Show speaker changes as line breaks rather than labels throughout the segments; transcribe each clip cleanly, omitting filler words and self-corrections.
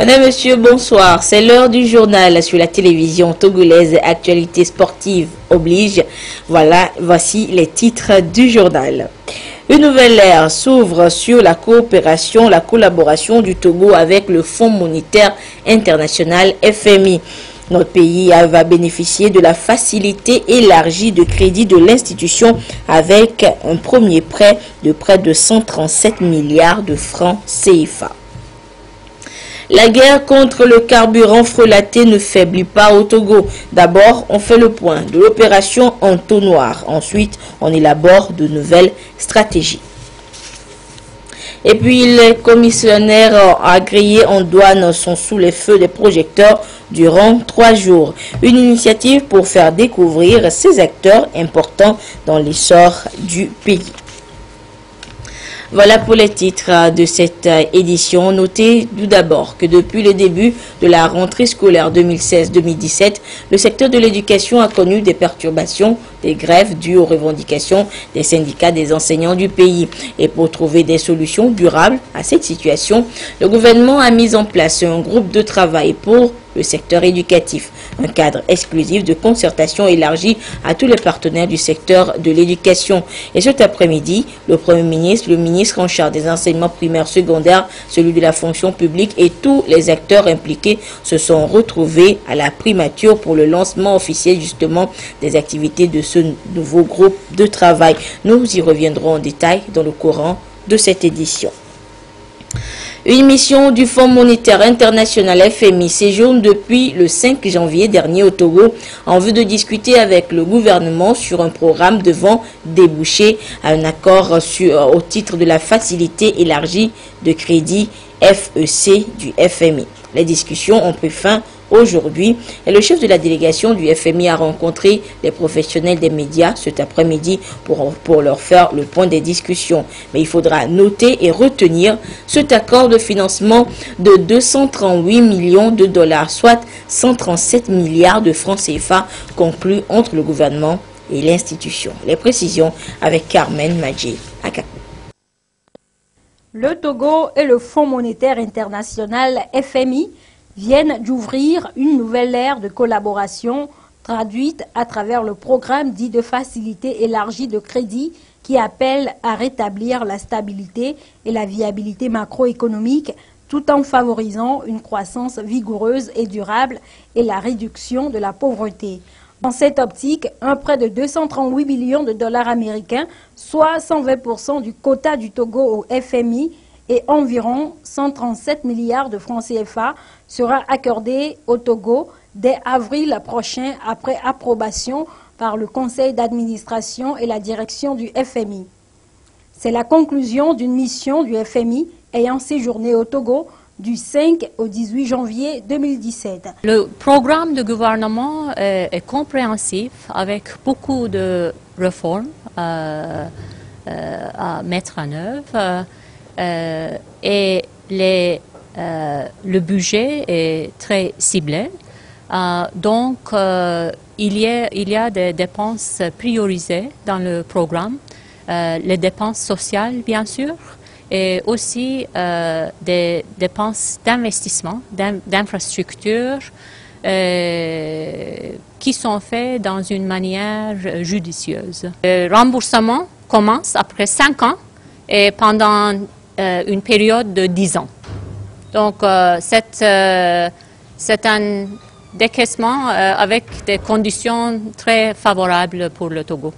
Madame, Monsieur, bonsoir. C'est l'heure du journal sur la télévision togolaise. Actualité sportive oblige. Voici les titres du journal. Une nouvelle ère s'ouvre sur la coopération, la collaboration du Togo avec le Fonds monétaire international FMI. Notre pays va bénéficier de la facilité élargie de crédit de l'institution avec un premier prêt de près de 137 milliards de francs CFA. La guerre contre le carburant frelaté ne faiblit pas au Togo. D'abord, on fait le point de l'opération Entonnoir. Ensuite, on élabore de nouvelles stratégies. Et puis, les commissionnaires agréés en douane sont sous les feux des projecteurs durant 3 jours. Une initiative pour faire découvrir ces acteurs importants dans l'essor du pays. Voilà pour les titres de cette édition. Notez tout d'abord que depuis le début de la rentrée scolaire 2016-2017, le secteur de l'éducation a connu des perturbations, des grèves dues aux revendications des syndicats des enseignants du pays. Et pour trouver des solutions durables à cette situation, le gouvernement a mis en place un groupe de travail pour le secteur éducatif, un cadre exclusif de concertation élargi à tous les partenaires du secteur de l'éducation. Et cet après-midi, le Premier ministre, le ministre en charge des enseignements primaires, secondaires, celui de la fonction publique et tous les acteurs impliqués se sont retrouvés à la primature pour le lancement officiel justement des activités de ce nouveau groupe de travail. Nous y reviendrons en détail dans le courant de cette édition. Une mission du Fonds monétaire international FMI séjourne depuis le 5 janvier dernier au Togo en vue de discuter avec le gouvernement sur un programme devant déboucher à un accord au titre de la facilité élargie de crédit FEC du FMI. Les discussions ont pris fin aujourd'hui et le chef de la délégation du FMI a rencontré les professionnels des médias cet après-midi pour leur faire le point des discussions. Mais il faudra noter et retenir cet accord de financement de 238 millions de dollars, soit 137 milliards de francs CFA conclu entre le gouvernement et l'institution. Les précisions avec Carmen Madji Akakou.
Le Togo et le Fonds monétaire international FMI viennent d'ouvrir une nouvelle ère de collaboration traduite à travers le programme dit de facilité élargie de crédit qui appelle à rétablir la stabilité et la viabilité macroéconomique tout en favorisant une croissance vigoureuse et durable et la réduction de la pauvreté. Dans cette optique, un prêt de 238 millions de dollars américains, soit 120% du quota du Togo au FMI, et environ 137 milliards de francs CFA sera accordé au Togo dès avril prochain après approbation par le conseil d'administration et la direction du FMI. C'est la conclusion d'une mission du FMI ayant séjourné au Togo du 5 au 18 janvier 2017.
Le programme de gouvernement est compréhensif avec beaucoup de réformes à mettre en œuvre. Et le budget est très ciblé. Donc, il y a des dépenses priorisées dans le programme, les dépenses sociales, bien sûr, et aussi des dépenses d'investissement, d'infrastructures, qui sont faites dans une manière judicieuse. Le remboursement commence après 5 ans et pendant une période de 10 ans. Donc, c'est un décaissement avec des conditions très favorables pour le Togo.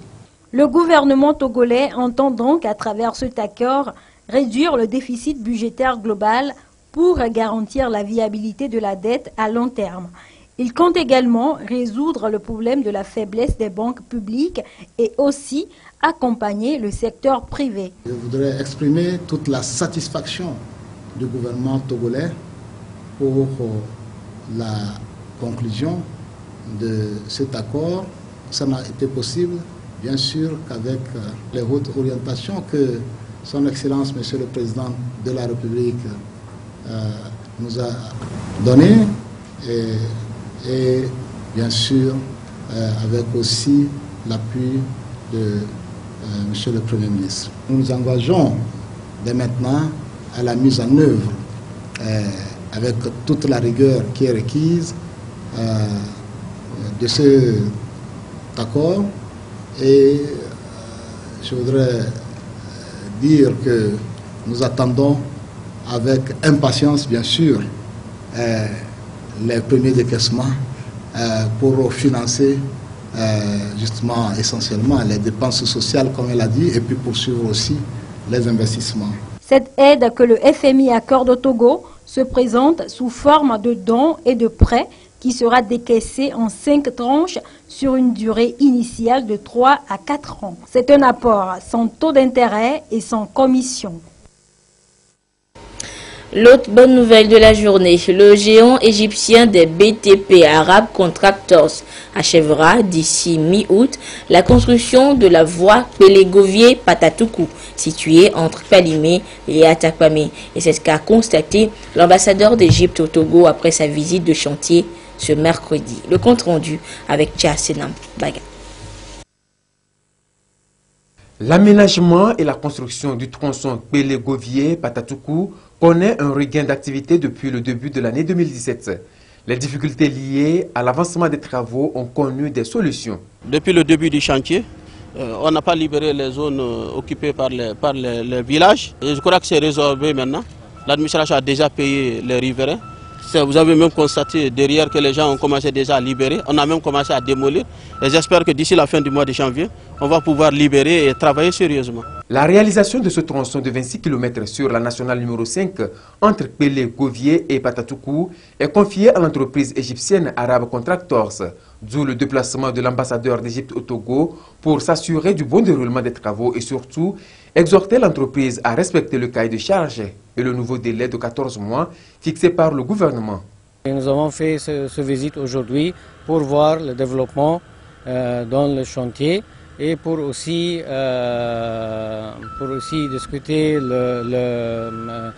Le gouvernement togolais entend donc, à travers cet accord, réduire le déficit budgétaire global pour garantir la viabilité de la dette à long terme. Il compte également résoudre le problème de la faiblesse des banques publiques et aussi accompagner le secteur privé.
Je voudrais exprimer toute la satisfaction du gouvernement togolais pour la conclusion de cet accord. Ça n'a été possible, bien sûr, qu'avec les hautes orientations que Son Excellence, Monsieur le Président de la République, nous a données et bien sûr avec aussi l'appui de Monsieur le Premier ministre. Nous nous engageons dès maintenant à la mise en œuvre avec toute la rigueur qui est requise de cet accord. Et je voudrais dire que nous attendons avec impatience, bien sûr, les premiers décaissements pour financer justement essentiellement les dépenses sociales, comme elle a dit, et puis poursuivre aussi les investissements.
Cette aide que le FMI accorde au Togo se présente sous forme de dons et de prêts qui sera décaissé en 5 tranches sur une durée initiale de 3 à 4 ans. C'est un apport sans taux d'intérêt et sans commission.
L'autre bonne nouvelle de la journée, le géant égyptien des BTP Arab Contractors achèvera d'ici mi-août la construction de la voie Pélégovier-Patatoukou, située entre Palimé et Atakwame. Et c'est ce qu'a constaté l'ambassadeur d'Égypte au Togo après sa visite de chantier ce mercredi. Le compte rendu avec Tcha Senam Baga.
L'aménagement et la construction du tronçon Pélégovier-Patatoukou connaît un regain d'activité depuis le début de l'année 2017. Les difficultés liées à l'avancement des travaux ont connu des solutions.
Depuis le début du chantier, on n'a pas libéré les zones occupées par les villages. Et je crois que c'est résolvé maintenant. L'administration a déjà payé les riverains. Vous avez même constaté derrière que les gens ont commencé déjà à libérer. On a même commencé à démolir. Et j'espère que d'ici la fin du mois de janvier, on va pouvoir libérer et travailler sérieusement.
La réalisation de ce tronçon de 26 km sur la nationale numéro 5 entre Pélégovier et Patatoukou est confiée à l'entreprise égyptienne Arab Contractors, d'où le déplacement de l'ambassadeur d'Égypte au Togo pour s'assurer du bon déroulement des travaux et surtout exhorter l'entreprise à respecter le cahier de charge et le nouveau délai de 14 mois fixé par le gouvernement.
Nous avons fait ce visite aujourd'hui pour voir le développement dans le chantier et pour aussi discuter le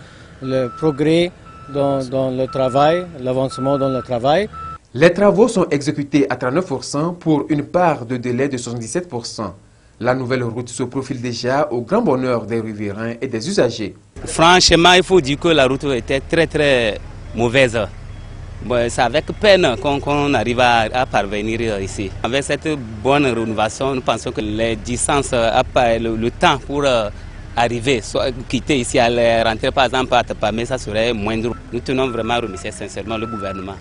progrès dans le travail, l'avancement dans le travail.
Les travaux sont exécutés à 39% pour une part de délai de 77%. La nouvelle route se profile déjà au grand bonheur des riverains et des usagers.
Franchement, il faut dire que la route était très mauvaise. Bon, c'est avec peine qu'on arrive à parvenir ici. Avec cette bonne rénovation, nous pensons que les distances, le temps pour arriver, quitter ici, aller rentrer par exemple à Tapamé, ça serait moindre. Nous tenons vraiment à remercier sincèrement le gouvernement.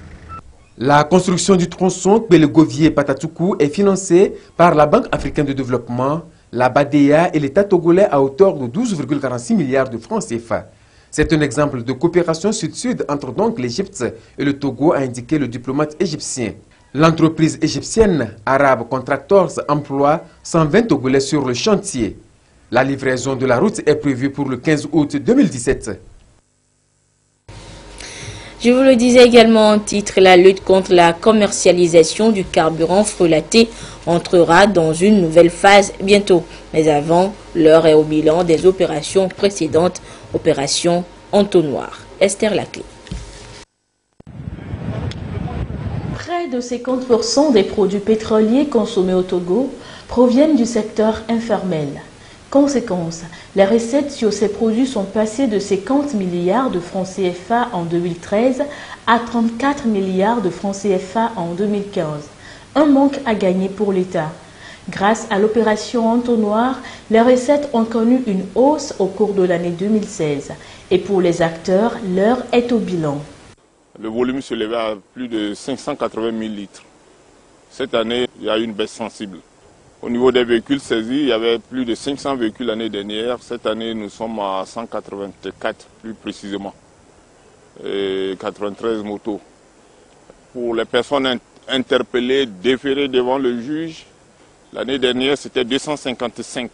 La construction du tronçon Pélégovier-Patatoukou est financée par la Banque africaine de développement, la BADEA et l'État togolais à hauteur de 12,46 milliards de francs CFA. C'est un exemple de coopération sud-sud entre donc l'Égypte et le Togo, a indiqué le diplomate égyptien. L'entreprise égyptienne Arab Contractors emploie 120 Togolais sur le chantier. La livraison de la route est prévue pour le 15 août 2017.
Je vous le disais également en titre, la lutte contre la commercialisation du carburant frelaté entrera dans une nouvelle phase bientôt. Mais avant, l'heure est au bilan des opérations précédentes, opération Entonnoir. Esther Laclé.
Près de 50% des produits pétroliers consommés au Togo proviennent du secteur informel. Conséquence, les recettes sur ces produits sont passées de 50 milliards de francs CFA en 2013 à 34 milliards de francs CFA en 2015. Un manque à gagner pour l'État. Grâce à l'opération Entonnoir, les recettes ont connu une hausse au cours de l'année 2016. Et pour les acteurs, l'heure est au bilan.
Le volume se levait à plus de 580 000 litres. Cette année, il y a eu une baisse sensible. Au niveau des véhicules saisis, il y avait plus de 500 véhicules l'année dernière. Cette année, nous sommes à 184 plus précisément. Et 93 motos. Pour les personnes interpellées, déférées devant le juge, l'année dernière, c'était 255.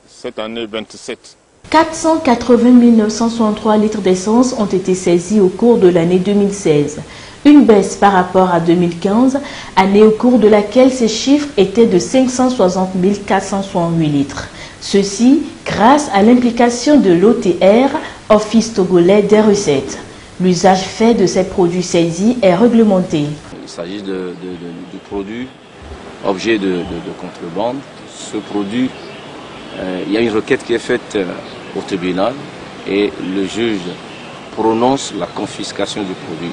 Cette année, 27.
480 963 litres d'essence ont été saisis au cours de l'année 2016. Une baisse par rapport à 2015, année au cours de laquelle ces chiffres étaient de 560 468 litres. Ceci grâce à l'implication de l'OTR, Office togolais des recettes. L'usage fait de ces produits saisis est réglementé.
Il s'agit de produits, objets de contrebande. Ce produit, il y a une requête qui est faite au tribunal et le juge prononce la confiscation du produit.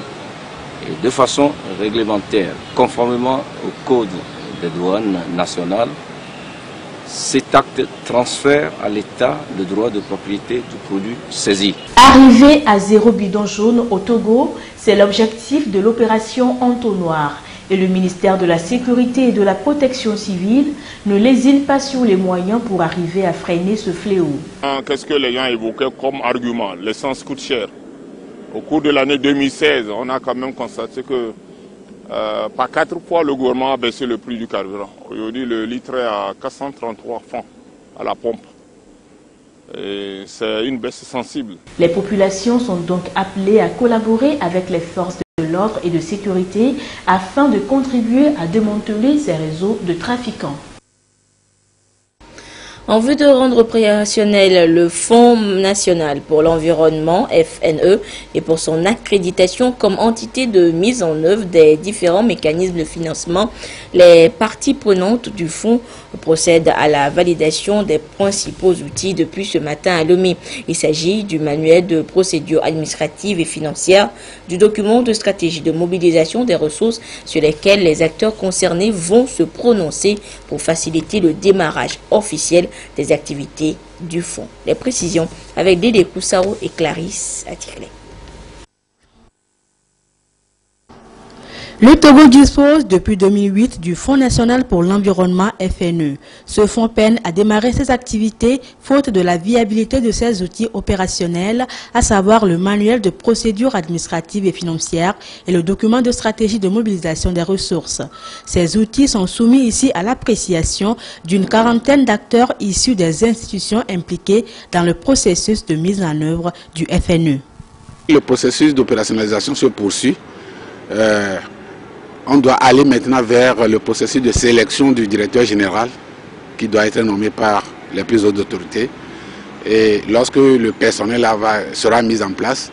Et de façon réglementaire, conformément au Code des douanes nationales, cet acte transfère à l'État le droit de propriété du produit saisi.
Arriver à 0 bidon jaune au Togo, c'est l'objectif de l'opération Entonnoir. Et le ministère de la Sécurité et de la Protection civile ne lésine pas sur les moyens pour arriver à freiner ce fléau.
Qu'est-ce que les gens évoquaient comme argument? L'essence coûte cher. Au cours de l'année 2016, on a quand même constaté que par 4 fois, le gouvernement a baissé le prix du carburant. Aujourd'hui, le litre est à 433 francs à la pompe. Et c'est une baisse sensible.
Les populations sont donc appelées à collaborer avec les forces de l'ordre et de sécurité afin de contribuer à démanteler ces réseaux de trafiquants.
En vue de rendre opérationnel le Fonds national pour l'environnement, FNE, et pour son accréditation comme entité de mise en œuvre des différents mécanismes de financement, les parties prenantes du fonds procèdent à la validation des principaux outils depuis ce matin à Lomé. Il s'agit du manuel de procédure administrative et financière, du document de stratégie de mobilisation des ressources sur lesquels les acteurs concernés vont se prononcer pour faciliter le démarrage officiel des activités du fonds. Les précisions avec Dédé Koussao et Clarisse Atirlé.
Le Togo dispose depuis 2008 du Fonds national pour l'environnement FNE. Ce fonds peine à démarrer ses activités faute de la viabilité de ses outils opérationnels, à savoir le manuel de procédure administrative et financière et le document de stratégie de mobilisation des ressources. Ces outils sont soumis ici à l'appréciation d'une quarantaine d'acteurs issus des institutions impliquées dans le processus de mise en œuvre du FNE.
Le processus d'opérationnalisation se poursuit. On doit aller maintenant vers le processus de sélection du directeur général qui doit être nommé par les plus hautes autorités. Et lorsque le personnel sera mis en place,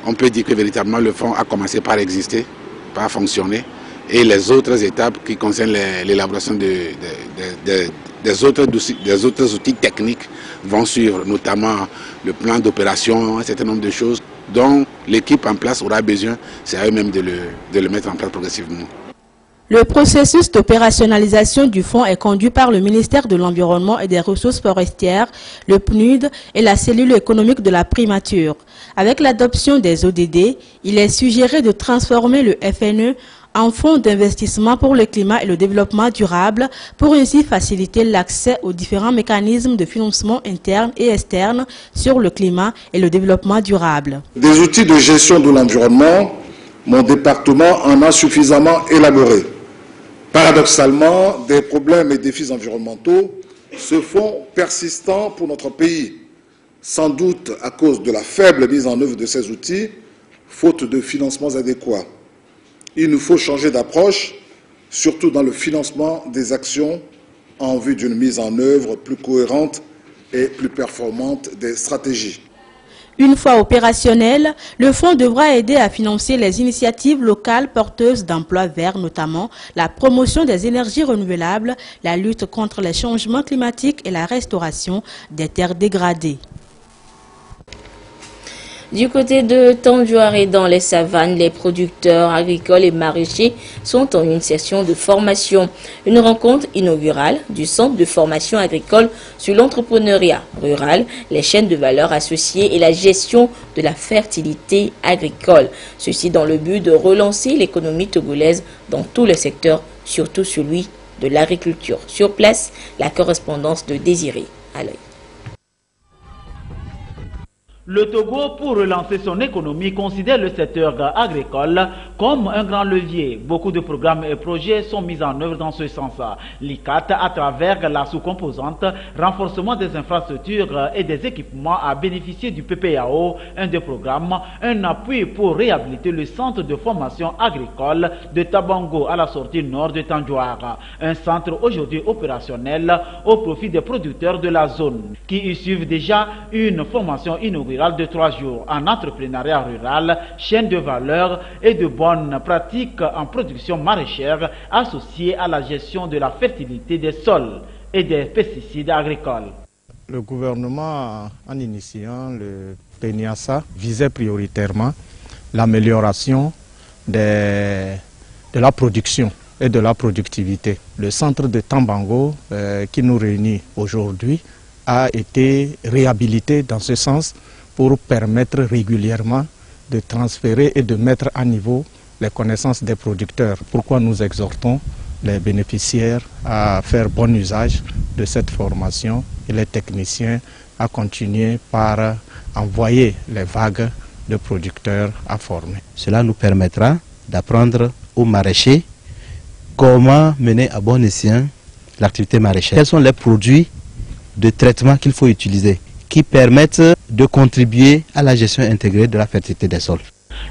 on peut dire que véritablement le fonds a commencé par exister, par fonctionner. Et les autres étapes qui concernent l'élaboration des autres outils techniques vont suivre, notamment le plan d'opération, un certain nombre de choses dont l'équipe en place aura besoin, c'est à eux-mêmes de le mettre en place progressivement.
Le processus d'opérationnalisation du fonds est conduit par le ministère de l'Environnement et des Ressources forestières, le PNUD et la cellule économique de la primature. Avec l'adoption des ODD, il est suggéré de transformer le FNE en fonds d'investissement pour le climat et le développement durable pour ainsi faciliter l'accès aux différents mécanismes de financement interne et externe sur le climat et le développement durable.
Des outils de gestion de l'environnement, mon département en a suffisamment élaboré. Paradoxalement, des problèmes et défis environnementaux se font persistants pour notre pays, sans doute à cause de la faible mise en œuvre de ces outils, faute de financements adéquats. Il nous faut changer d'approche, surtout dans le financement des actions en vue d'une mise en œuvre plus cohérente et plus performante des stratégies.
Une fois opérationnel, le fonds devra aider à financer les initiatives locales porteuses d'emplois verts, notamment la promotion des énergies renouvelables, la lutte contre les changements climatiques et la restauration des terres dégradées.
Du côté de Tandjouaré, dans les savanes, les producteurs agricoles et maraîchers sont en une session de formation. Une rencontre inaugurale du Centre de formation agricole sur l'entrepreneuriat rural, les chaînes de valeur associées et la gestion de la fertilité agricole. Ceci dans le but de relancer l'économie togolaise dans tous les secteurs, surtout celui de l'agriculture. Sur place, la correspondance de Désiré à l'œil.
Le Togo, pour relancer son économie, considère le secteur agricole comme un grand levier. Beaucoup de programmes et projets sont mis en œuvre dans ce sens. L'ICAT, à travers la sous-composante renforcement des infrastructures et des équipements, a bénéficié du PPAO, un des programmes, un appui pour réhabiliter le centre de formation agricole de Tabango à la sortie nord de Tandjouar. Un centre aujourd'hui opérationnel au profit des producteurs de la zone qui y suivent déjà une formation inaugurale de 3 jours en entrepreneuriat rural, chaîne de valeur et de bonnes pratiques en production maraîchère associées à la gestion de la fertilité des sols et des pesticides agricoles.
Le gouvernement, en initiant le PENIASA, visait prioritairement l'amélioration de la production et de la productivité. Le centre de Tambango, qui nous réunit aujourd'hui, a été réhabilité dans ce sens pour permettre régulièrement de transférer et de mettre à niveau les connaissances des producteurs. Pourquoi nous exhortons les bénéficiaires à faire bon usage de cette formation et les techniciens à continuer par envoyer les vagues de producteurs à former.
Cela nous permettra d'apprendre aux maraîchers comment mener à bon escient l'activité maraîchère. Quels sont les produits de traitement qu'il faut utiliser qui permettent de contribuer à la gestion intégrée de la fertilité des sols.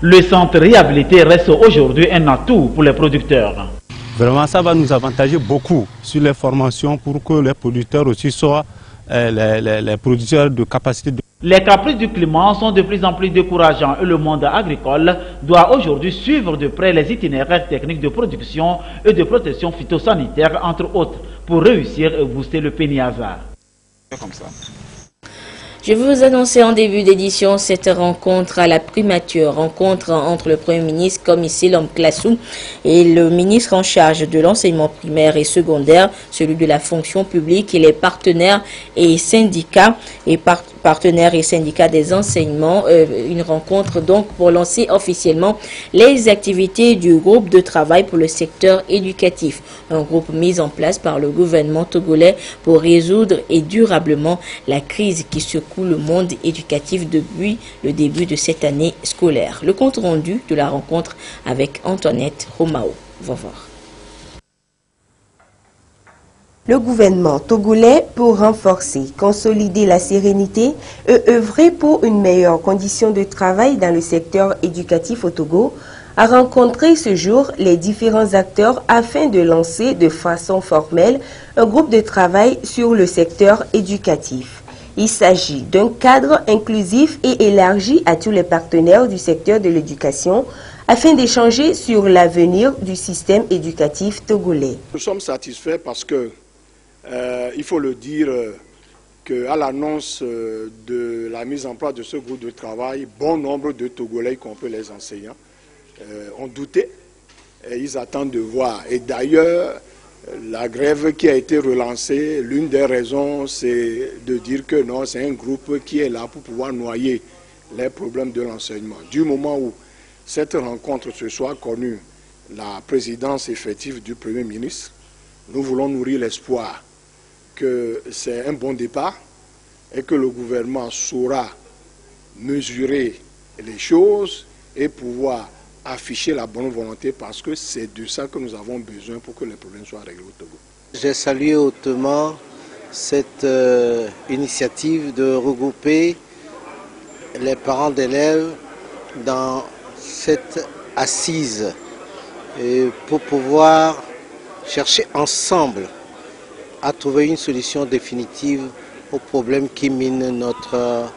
Le centre réhabilité reste aujourd'hui un atout pour les producteurs.
Vraiment, ça va nous avantager beaucoup sur les formations pour que les producteurs aussi soient les producteurs de capacité.
Les caprices du climat sont de plus en plus décourageants et le monde agricole doit aujourd'hui suivre de près les itinéraires techniques de production et de protection phytosanitaire, entre autres, pour réussir et booster le PENIASA.
Comme ça.
Je vais vous annoncer en début d'édition cette rencontre à la primature, rencontre entre le Premier ministre Komi Lom-Klassou et le ministre en charge de l'enseignement primaire et secondaire, celui de la fonction publique et les partenaires et syndicats des enseignements. Une rencontre donc pour lancer officiellement les activités du groupe de travail pour le secteur éducatif. Un groupe mis en place par le gouvernement togolais pour résoudre et durablement la crise qui secoue le monde éducatif depuis le début de cette année scolaire. Le compte rendu de la rencontre avec Antoinette Romao. Va voir.
Le gouvernement togolais, pour renforcer, consolider la sérénité et œuvrer pour une meilleure condition de travail dans le secteur éducatif au Togo, a rencontré ce jour les différents acteurs afin de lancer de façon formelle un groupe de travail sur le secteur éducatif. Il s'agit d'un cadre inclusif et élargi à tous les partenaires du secteur de l'éducation afin d'échanger sur l'avenir du système éducatif togolais.
Nous sommes satisfaits parce que, il faut le dire, qu'à l'annonce de la mise en place de ce groupe de travail, bon nombre de Togolais, y compris les enseignants, ont douté et ils attendent de voir. Et d'ailleurs, la grève qui a été relancée, l'une des raisons, c'est de dire que non, c'est un groupe qui est là pour pouvoir noyer les problèmes de l'enseignement. Du moment où cette rencontre se soit connue, la présidence effective du Premier ministre, nous voulons nourrir l'espoir que c'est un bon départ et que le gouvernement saura mesurer les choses et pouvoir afficher la bonne volonté parce que c'est de ça que nous avons besoin pour que les problèmes soient réglés au Togo.
J'ai salué hautement cette initiative de regrouper les parents d'élèves dans cette assise pour pouvoir chercher ensemble à trouver une solution définitive aux problèmes qui minent notre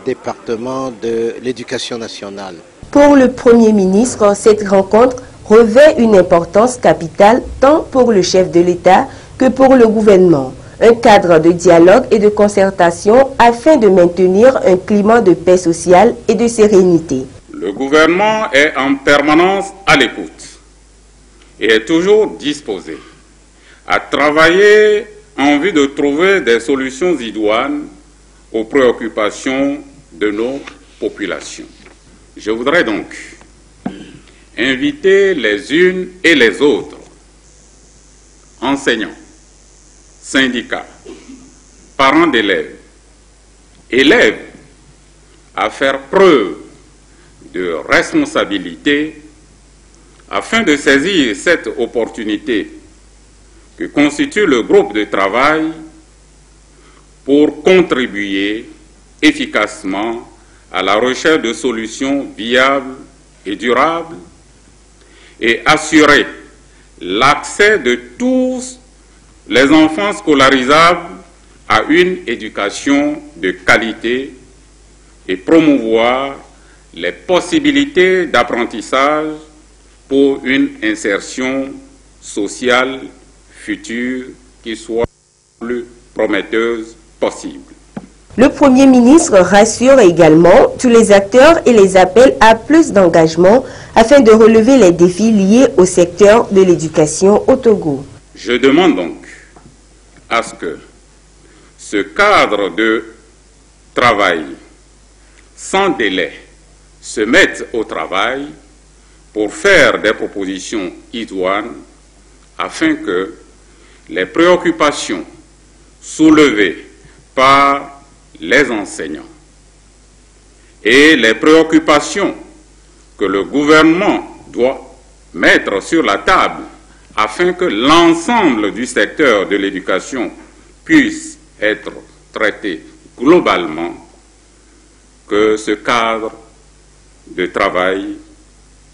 département de l'éducation nationale.
Pour le Premier ministre, cette rencontre revêt une importance capitale tant pour le chef de l'État que pour le gouvernement. Un cadre de dialogue et de concertation afin de maintenir un climat de paix sociale et de sérénité.
Le gouvernement est en permanence à l'écoute et est toujours disposé à travailler en vue de trouver des solutions idoines aux préoccupations de nos populations. Je voudrais donc inviter les unes et les autres, enseignants, syndicats, parents d'élèves, élèves, à faire preuve de responsabilité afin de saisir cette opportunité que constitue le groupe de travail pour contribuer efficacement à la recherche de solutions viables et durables et assurer l'accès de tous les enfants scolarisables à une éducation de qualité et promouvoir les possibilités d'apprentissage pour une insertion sociale future qui soit le plus prometteuse possible.
Le Premier ministre rassure également tous les acteurs et les appelle à plus d'engagement afin de relever les défis liés au secteur de l'éducation au Togo.
Je demande donc à ce que ce cadre de travail sans délai se mette au travail pour faire des propositions idoines afin que les préoccupations soulevées par les enseignants et les préoccupations que le gouvernement doit mettre sur la table afin que l'ensemble du secteur de l'éducation puisse être traité globalement, que ce cadre de travail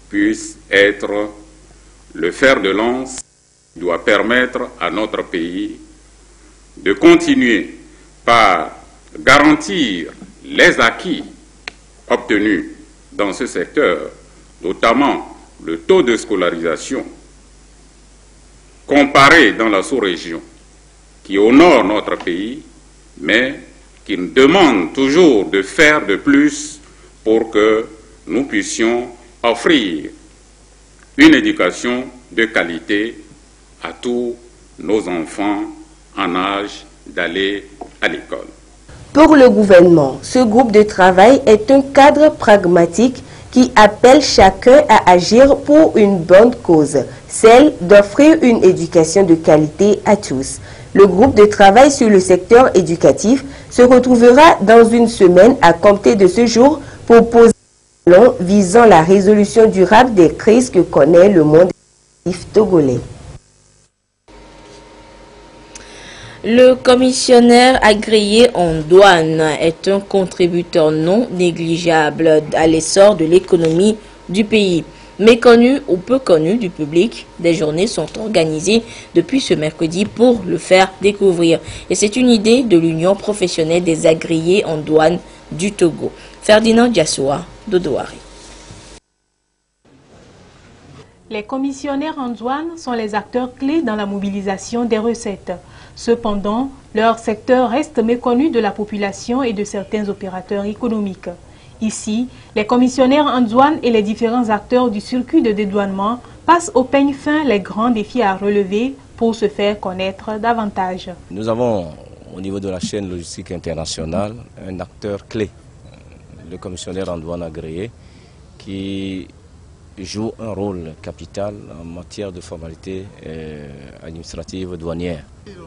puisse être le fer de lance qui doit permettre à notre pays de continuer par garantir les acquis obtenus dans ce secteur, notamment le taux de scolarisation comparé dans la sous-région qui honore notre pays, mais qui nous demande toujours de faire de plus pour que nous puissions offrir une éducation de qualité à tous nos enfants en âge d'aller à l'école.
Pour le gouvernement, ce groupe de travail est un cadre pragmatique qui appelle chacun à agir pour une bonne cause, celle d'offrir une éducation de qualité à tous. Le groupe de travail sur le secteur éducatif se retrouvera dans une semaine à compter de ce jour pour poser un plan visant la résolution durable des crises que connaît le monde éducatif togolais.
Le commissionnaire agréé en douane est un contributeur non négligeable à l'essor de l'économie du pays. Méconnu ou peu connu du public, des journées sont organisées depuis ce mercredi pour le faire découvrir. Et c'est une idée de l'Union professionnelle des agréés en douane du Togo. Ferdinand Diassoua, Dodouari.
Les commissionnaires en douane sont les acteurs clés dans la mobilisation des recettes. Cependant, leur secteur reste méconnu de la population et de certains opérateurs économiques. Ici, les commissionnaires en douane et les différents acteurs du circuit de dédouanement passent au peigne fin les grands défis à relever pour se faire connaître davantage.
Nous avons au niveau de la chaîne logistique internationale un acteur clé, le commissionnaire en douane agréé, qui joue un rôle capital en matière de formalités administratives douanières.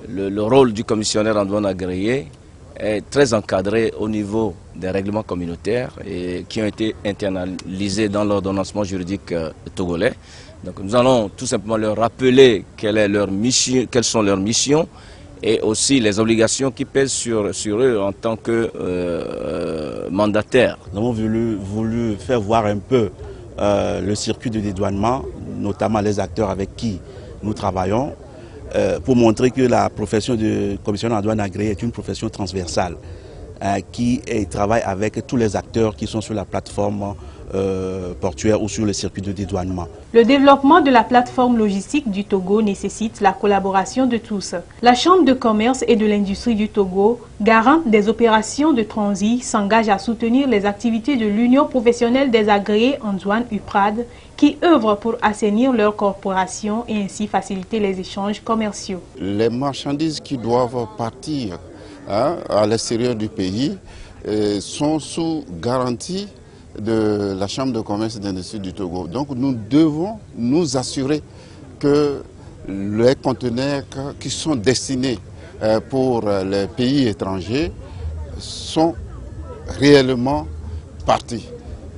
Le rôle du commissionnaire en douane agréé est très encadré au niveau des règlements communautaires et qui ont été internalisés dans l'ordonnancement juridique togolais. Donc nous allons tout simplement leur rappeler quelles sont leurs missions et aussi les obligations qui pèsent sur eux en tant que mandataires.
Nous avons voulu faire voir un peu le circuit de dédouanement, notamment les acteurs avec qui nous travaillons, pour montrer que la profession de commissionnaire en douane agréé est une profession transversale qui travaille avec tous les acteurs qui sont sur la plateforme portuaire ou sur le circuit de dédouanement.
Le développement de la plateforme logistique du Togo nécessite la collaboration de tous. La Chambre de commerce et de l'industrie du Togo, garante des opérations de transit, s'engage à soutenir les activités de l'Union professionnelle des agréés en douane UPRAD qui œuvrent pour assainir leur corporation et ainsi faciliter les échanges commerciaux.
Les marchandises qui doivent partir à l'extérieur du pays sont sous garantie de la Chambre de commerce et d'industrie du Togo. Donc nous devons nous assurer que les conteneurs qui sont destinés pour les pays étrangers sont réellement partis.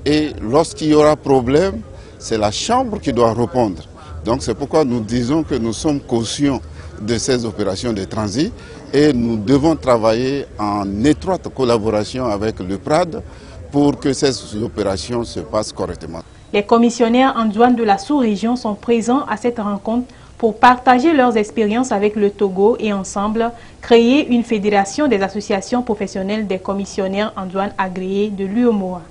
Et lorsqu'il y aura problème, c'est la Chambre qui doit répondre. Donc c'est pourquoi nous disons que nous sommes conscients de ces opérations de transit et nous devons travailler en étroite collaboration avec le PRAD pour que ces opérations se passent correctement.
Les commissionnaires en douane de la sous-région sont présents à cette rencontre pour partager leurs expériences avec le Togo et ensemble créer une fédération des associations professionnelles des commissionnaires en douane agréés de l'UEMOA.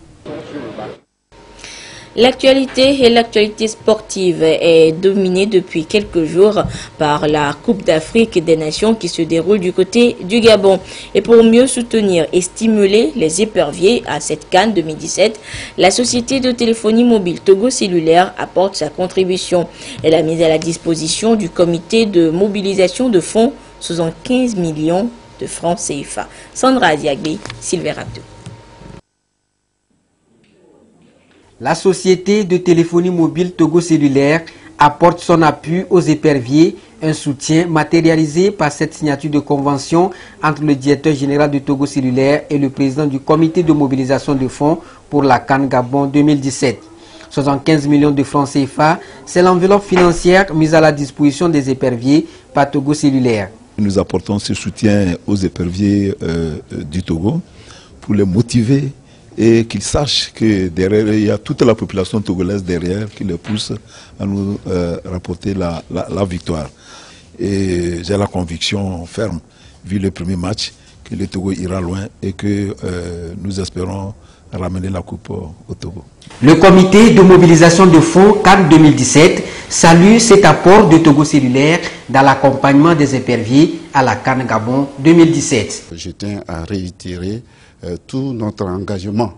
L'actualité et l'actualité sportive est dominée depuis quelques jours par la Coupe d'Afrique des Nations qui se déroule du côté du Gabon. Et pour mieux soutenir et stimuler les éperviers à cette CAN 2017, la société de téléphonie mobile Togo Cellulaire apporte sa contribution. Elle a mis à la disposition du comité de mobilisation de fonds 75 millions de francs CFA. Sandra Adiagbe, Silveracto.
La société de téléphonie mobile Togo Cellulaire apporte son appui aux éperviers, un soutien matérialisé par cette signature de convention entre le directeur général de Togo Cellulaire et le président du comité de mobilisation de fonds pour la CAN Gabon 2017. 75 millions de francs CFA, c'est l'enveloppe financière mise à la disposition des éperviers par Togo Cellulaire.
Nous apportons ce soutien aux éperviers du Togo pour les motiver et qu'ils sachent que derrière, il y a toute la population togolaise derrière qui les pousse à nous rapporter la victoire. Et j'ai la conviction ferme, vu le premier match, que le Togo ira loin et que nous espérons ramener la coupe au Togo.
Le comité de mobilisation de fonds CAN 2017 salue cet apport de Togo Cellulaire dans l'accompagnement des éperviers à la CAN Gabon 2017.
Je tiens à réitérer tout notre engagement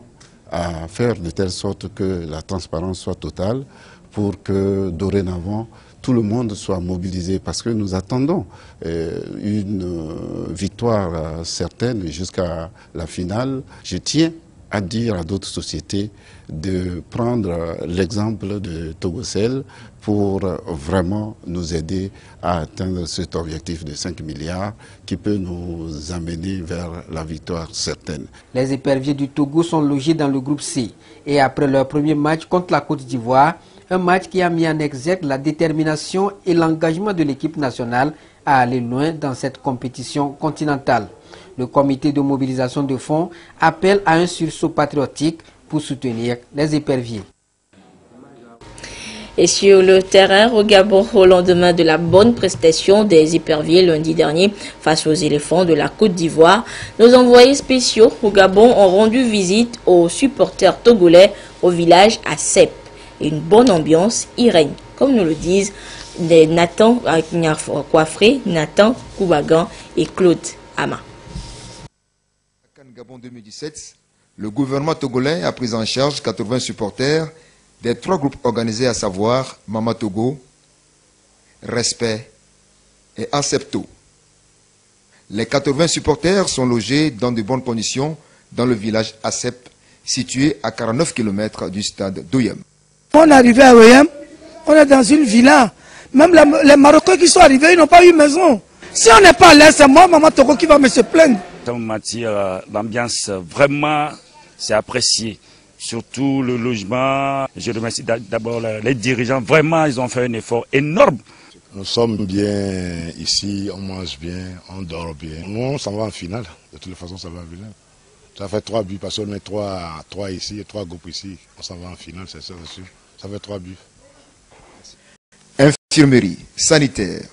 à faire de telle sorte que la transparence soit totale pour que dorénavant tout le monde soit mobilisé parce que nous attendons une victoire certaine jusqu'à la finale. Je tiens à dire à d'autres sociétés de prendre l'exemple de Togocel pour vraiment nous aider à atteindre cet objectif de 5 milliards qui peut nous amener vers la victoire certaine.
Les éperviers du Togo sont logés dans le groupe C et après leur premier match contre la Côte d'Ivoire, un match qui a mis en exergue la détermination et l'engagement de l'équipe nationale à aller loin dans cette compétition continentale. Le comité de mobilisation de fonds appelle à un sursaut patriotique pour soutenir les éperviers.
Et sur le terrain au Gabon, au lendemain de la bonne prestation des éperviers lundi dernier face aux éléphants de la Côte d'Ivoire, nos envoyés spéciaux au Gabon ont rendu visite aux supporters togolais au village Assep. Et une bonne ambiance y règne, comme nous le disent Nathan Coiffré, Nathan Koubagan et Claude Ama.
Gabon 2017, le gouvernement togolais a pris en charge 80 supporters des 3 groupes organisés, à savoir Mama Togo, Respect et Acepto. Les 80 supporters sont logés dans de bonnes conditions dans le village Acep, situé à 49 km du stade d'Oyem.
On est arrivé à Oyem, on est dans une villa. Même les Marocains qui sont arrivés, ils n'ont pas eu maison. Si on n'est pas à l'aise, c'est moi, Mama Togo, qui va me se plaindre.
En matière d'ambiance, vraiment, c'est apprécié. Surtout le logement. Je remercie d'abord les dirigeants. Vraiment, ils ont fait un effort énorme.
Nous sommes bien ici, on mange bien, on dort bien. Nous, on s'en va en finale. De toute façon, ça va venir. Ça fait 3 buts parce qu'on est 3 ici et 3 groupes ici. On s'en va en finale, c'est sûr. Ça fait 3 buts.
Infirmerie, sanitaire,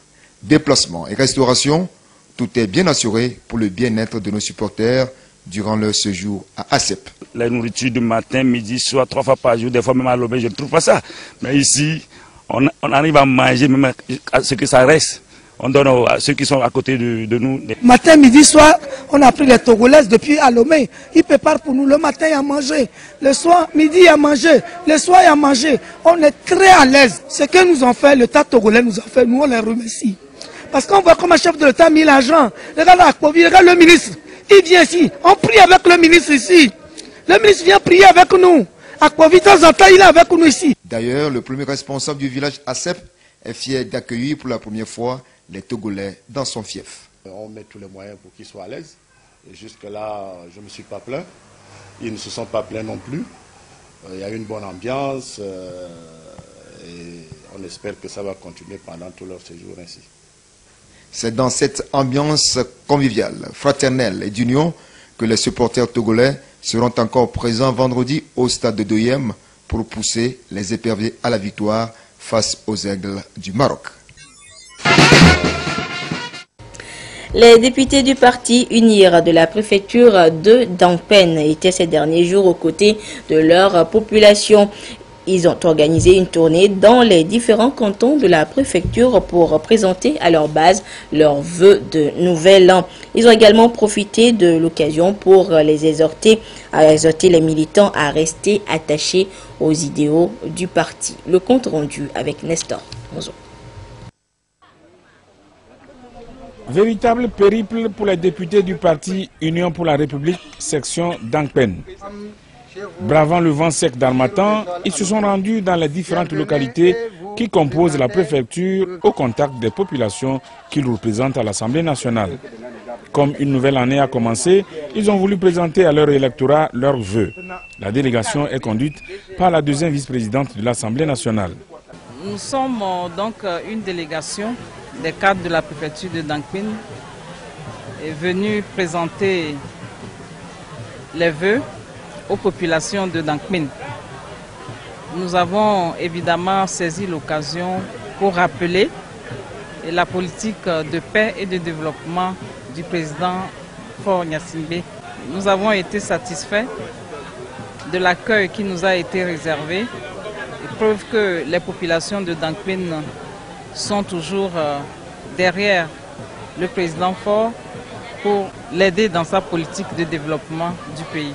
déplacement et restauration. Tout est bien assuré pour le bien-être de nos supporters durant leur séjour à Acep.
La nourriture du matin, midi, soir, 3 fois par jour, des fois même à l'aube, je ne trouve pas ça. Mais ici, on arrive à manger même à ce que ça reste. On donne à ceux qui sont à côté de nous.
Matin, midi, soir, on a pris les Togolaises depuis Alomé. Ils préparent pour nous le matin à manger. Le soir, midi à manger. Le soir à manger. On est très à l'aise. Ce que nous ont fait, l'État togolais nous a fait, nous on les remercie. Parce qu'on voit comme un chef de l'État a mis l'argent. Regarde Akpovi, regarde le ministre. Il vient ici. On prie avec le ministre ici. Le ministre vient prier avec nous. Akpovi, de temps en temps, il est avec nous ici.
D'ailleurs, le premier responsable du village Acep est fier d'accueillir pour la première fois les Togolais dans son fief.
On met tous les moyens pour qu'ils soient à l'aise. Et jusque-là, je ne me suis pas plaint. Ils ne se sont pas plaints non plus. Il y a une bonne ambiance. Et on espère que ça va continuer pendant tout leur séjour ainsi.
C'est dans cette ambiance conviviale, fraternelle et d'union que les supporters togolais seront encore présents vendredi au stade de Doyem pour pousser les éperviers à la victoire face aux aigles du Maroc.
Les députés du parti UNIR de la préfecture de Dampen étaient ces derniers jours aux côtés de leur population. Ils ont organisé une tournée dans les différents cantons de la préfecture pour présenter à leur base leurs vœux de nouvel an. Ils ont également profité de l'occasion pour les exhorter les militants à rester attachés aux idéaux du parti. Le compte rendu avec Nestor Monzo.
Véritable périple pour les députés du parti Union pour la République, section d'Angpen. Bravant le vent sec d'Harmattan, ils se sont rendus dans les différentes localités qui composent la préfecture au contact des populations qu'ils représentent à l'Assemblée nationale. Comme une nouvelle année a commencé, ils ont voulu présenter à leur électorat leurs vœux. La délégation est conduite par la deuxième vice-présidente de l'Assemblée nationale.
Nous sommes donc une délégation des cadres de la préfecture de Dangpin est venue présenter les vœux aux populations de Dangpin. Nous avons évidemment saisi l'occasion pour rappeler la politique de paix et de développement du président Faure Gnassingbé. Nous avons été satisfaits de l'accueil qui nous a été réservé, preuve que les populations de Dangpin sont toujours derrière le président Faure pour l'aider dans sa politique de développement du pays.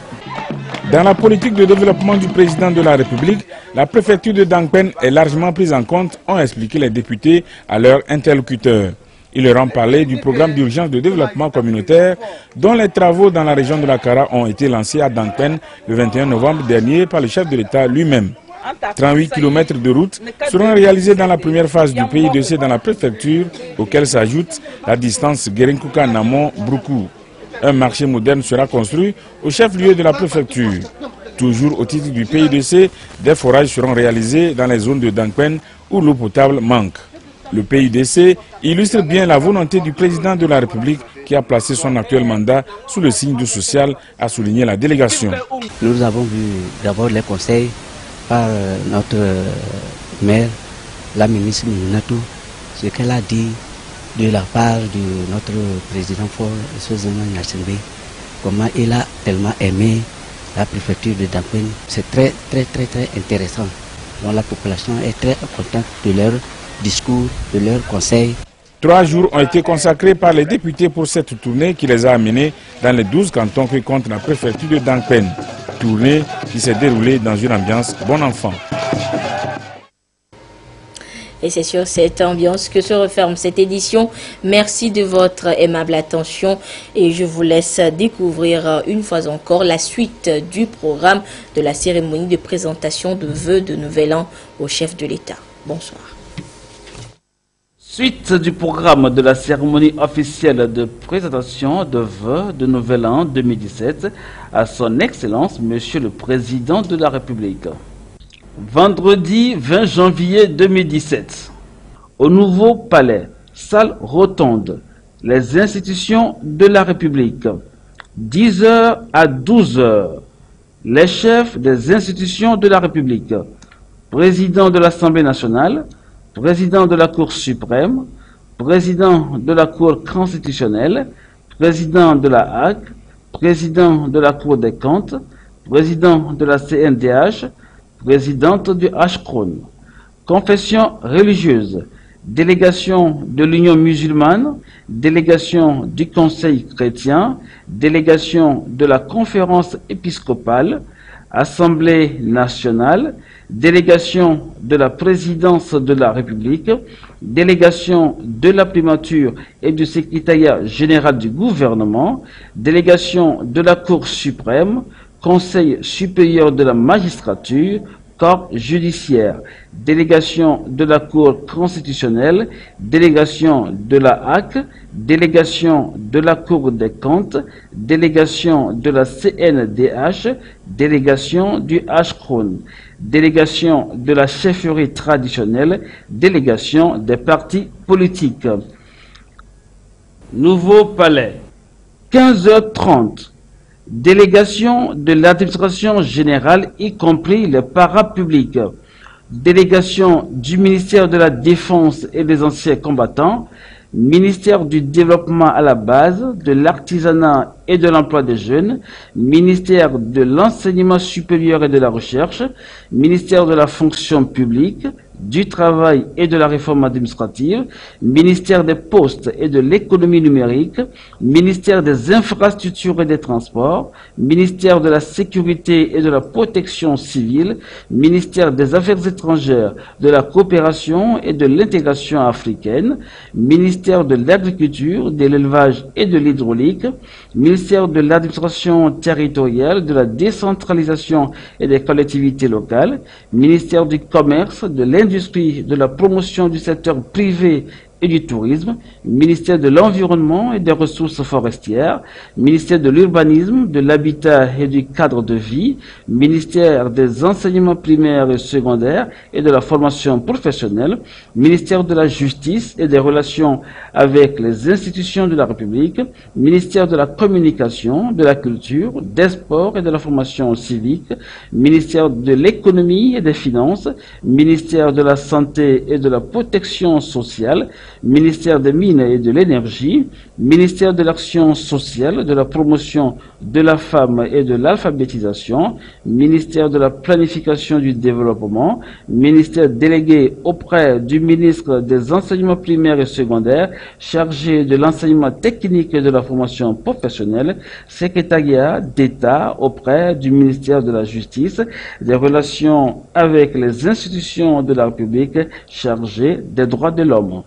Dans la politique de développement du président de la République, la préfecture de Dangpen est largement prise en compte, ont expliqué les députés à leurs interlocuteurs. Ils leur ont parlé du programme d'urgence de développement communautaire dont les travaux dans la région de la Kara ont été lancés à Dangpen le 21 novembre dernier par le chef de l'État lui-même. 38 km de route seront réalisés dans la première phase du PIDC dans la préfecture, auquel s'ajoute la distance Guérinkuka-Namon-Broukou. Un marché moderne sera construit au chef-lieu de la préfecture. Toujours au titre du PIDC, des forages seront réalisés dans les zones de Dangpen où l'eau potable manque. Le PIDC illustre bien la volonté du président de la République qui a placé son actuel mandat sous le signe du social, a souligné la délégation.
Nous avons vu d'abord les conseils par notre maire, la ministre Minatou, ce qu'elle a dit de la part de notre président Faure Gnassingbé, comment il a tellement aimé la préfecture de Dangpen. C'est très intéressant. Donc la population est très contente de leur discours, de leurs conseils.
3 jours ont été consacrés par les députés pour cette tournée qui les a amenés dans les 12 cantons que compte la préfecture de Dangpen. Tournée qui s'est déroulée dans une ambiance bon enfant.
Et c'est sur cette ambiance que se referme cette édition. Merci de votre aimable attention et je vous laisse découvrir une fois encore la suite du programme de la cérémonie de présentation de vœux de Nouvel An au chef de l'État. Bonsoir.
Suite du programme de la cérémonie officielle de présentation de vœux de Nouvel An 2017 à son Excellence, Monsieur le Président de la République. Vendredi 20 janvier 2017, au Nouveau Palais, salle rotonde, les institutions de la République. 10h à 12h, les chefs des institutions de la République, président de l'Assemblée nationale, président de la Cour suprême, président de la Cour constitutionnelle, président de la HAC, président de la Cour des comptes, président de la CNDH, présidente du HCRON, confession religieuse, délégation de l'Union musulmane, délégation du Conseil chrétien, délégation de la conférence épiscopale, Assemblée nationale, délégation de la présidence de la République, délégation de la primature et du secrétariat général du gouvernement, délégation de la Cour suprême, Conseil supérieur de la magistrature, corps judiciaire, délégation de la Cour constitutionnelle, délégation de la HAC, délégation de la Cour des comptes, délégation de la CNDH, délégation du HCRON, délégation de la chefferie traditionnelle, délégation des partis politiques. Nouveau Palais, 15h30. Délégation de l'administration générale, y compris les parapublics. Délégation du ministère de la Défense et des anciens combattants, ministère du développement à la base, de l'artisanat
et de l'emploi des jeunes, ministère de l'enseignement supérieur et de la recherche, ministère de la fonction publique, du travail et de la réforme administrative, ministère des postes et de l'économie numérique, ministère des infrastructures et des transports, ministère de la sécurité et de la protection civile, ministère des affaires étrangères, de la coopération et de l'intégration africaine, ministère de l'agriculture, de l'élevage et de l'hydraulique, ministère de l'administration territoriale, de la décentralisation et des collectivités locales, ministère du commerce, de l'industrie, de la promotion du secteur privé et du tourisme, ministère de l'environnement et des ressources forestières, ministère de l'urbanisme, de l'habitat et du cadre de vie, ministère des enseignements primaires et secondaires et de la formation professionnelle, ministère de la justice et des relations avec les institutions de la République, ministère de la communication, de la culture, des sports et de la formation civique, ministère de l'économie et des finances, ministère de la santé et de la protection sociale, ministère des Mines et de l'Énergie, ministère de l'Action sociale, de la promotion de la femme et de l'alphabétisation, ministère de la planification du développement, ministère délégué auprès du ministre des enseignements primaires et secondaires, chargé de l'enseignement technique et de la formation professionnelle, secrétariat d'État auprès du ministère de la Justice, des relations avec les institutions de la République, chargé des droits de l'homme.